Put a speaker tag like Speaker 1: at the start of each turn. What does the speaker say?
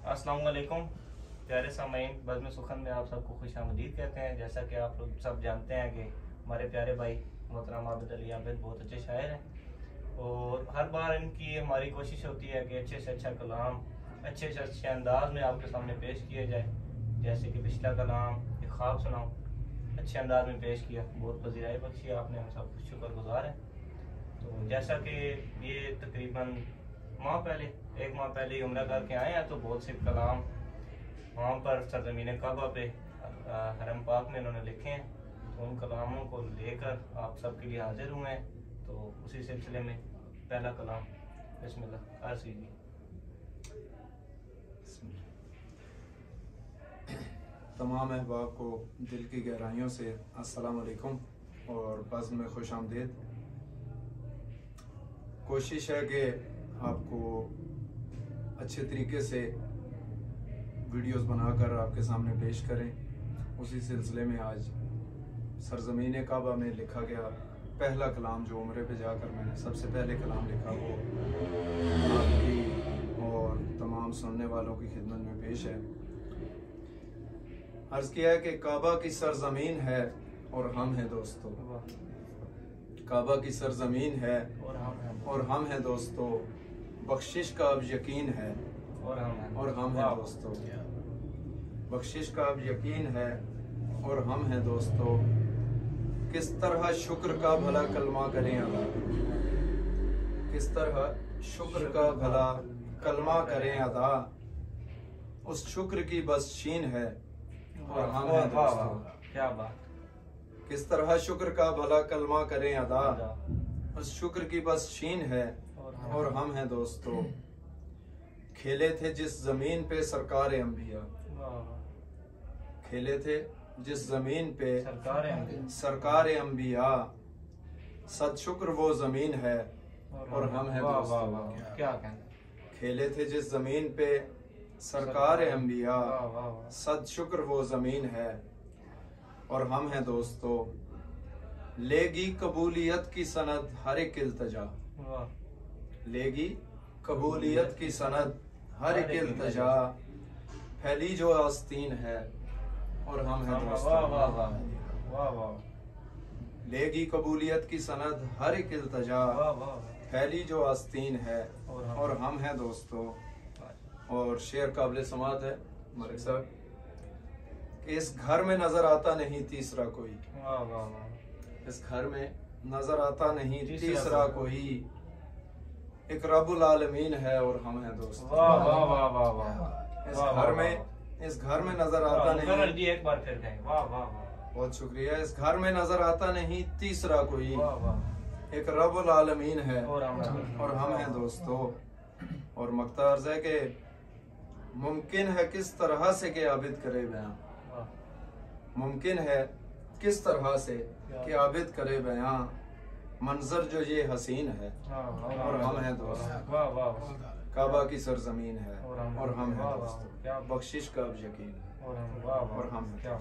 Speaker 1: अस्सलाम वालेकुम प्यारे सामीन, बज़्म सुखन में आप सबको खुशामदीद कहते हैं। जैसा कि आप लोग सब जानते हैं कि हमारे प्यारे भाई मोहतरम आबिद अली आबिद बहुत अच्छे शायर हैं और हर बार इनकी हमारी कोशिश होती है कि अच्छे से अच्छा कलाम अच्छे से अच्छे अंदाज में आपके सामने पेश किया जाए। जैसे कि पिछला कलाम एक ख्वाब सुनाओ अच्छे अंदाज में पेश किया, बहुत पजीराई बख्शी आपने, हम सब शुक्रगुजार हैं। तो जैसा कि ये तकरीबन एक माह पहले ही उम्रा करके आए हैं, तो बहुत से कलाम वहाँ पर सरज़मीन काबा पे हरम पाक में उन्होंने लिखे हैं। तो उन कलामों को लेकर आप सबके लिए हाजिर हुए हैं। तो उसी सिलसिले में पहला कलाम बिस्मिल्लाह अर्ज़ कीजिए।
Speaker 2: तमाम अहबाब को दिल की गहराइयों से अस्सलाम वालेकुम और बज़्म में खुश आमदीद। कोशिश है कि आपको अच्छे तरीके से वीडियोस बनाकर आपके सामने पेश करें। उसी सिलसिले में आज सरज़मीन काबा में लिखा गया पहला कलाम, जो उम्रे पे जाकर मैंने सबसे पहले कलाम लिखा, वो आपकी और तमाम सुनने वालों की खिदमत में पेश है। अर्ज़ किया है कि काबा की सरज़मीन है और हम हैं दोस्तों। काबा की सरज़मीन है और हम हैं दोस्तों, बख्शिश का अब यकीन है और हम हैं दोस्तों। बख्शिश का अब यकीन है और हम हैं दोस्तों। किस तरह शुक्र का भला कलमा करें अदा, किस तरह शुक्र का भला कलमा करें अदा, उस शुक्र की बस शीन है और हम हैं दोस्तों।
Speaker 1: क्या बात।
Speaker 2: किस तरह शुक्र का भला कलमा करें अदा, उस शुक्र की बस शीन है और हम हैं दोस्तों। खेले थे जिस जमीन पे सरकार अंबिया, खेले थे जिस जमीन पे सरकार अंबिया, सद शुक्र वो जमीन है और हम हैं दोस्तों।
Speaker 1: क्या कहना।
Speaker 2: खेले थे जिस जमीन पे सरकार अंबिया, सद शुक्र वो जमीन है और हम हैं दोस्तों। लेगी कबूलियत की सनद हर एक इल्तजा, लेगी कबूलियत की सनद हर एक इल्तजा, फैली जो आस्तीन है और हम हैं दोस्तों। लेगी कबूलियत की सनद हर एक इल्तजा, फैली जो आस्तीन है और हम हैं दोस्तों। और शेर काबिल समात है मलिक साहब कि इस घर में नजर आता नहीं तीसरा कोई, इस घर में नजर आता नहीं तीसरा कोई, एक रब्बुल आलमीन है और हम हैं दोस्त। इस घर में नजर आता नहीं,
Speaker 1: एक बार फिर कहें। वाह वाह वाह,
Speaker 2: बहुत शुक्रिया। इस घर में नजर आता नहीं तीसरा कोई, एक रब्बुल आलमीन है और हम हैं दोस्तों। और मक्ता अर्ज़ है कि मुमकिन है किस तरह से कि आबिद करे बयां, मुमकिन है किस तरह से कि आबिद करे बयां, मंजर जो ये हसीन है और हम हैं दोस्त। काबा की सरजमीन है और हम हैं दोस्त, बख्शिश का अब यकीन है और हम हैं।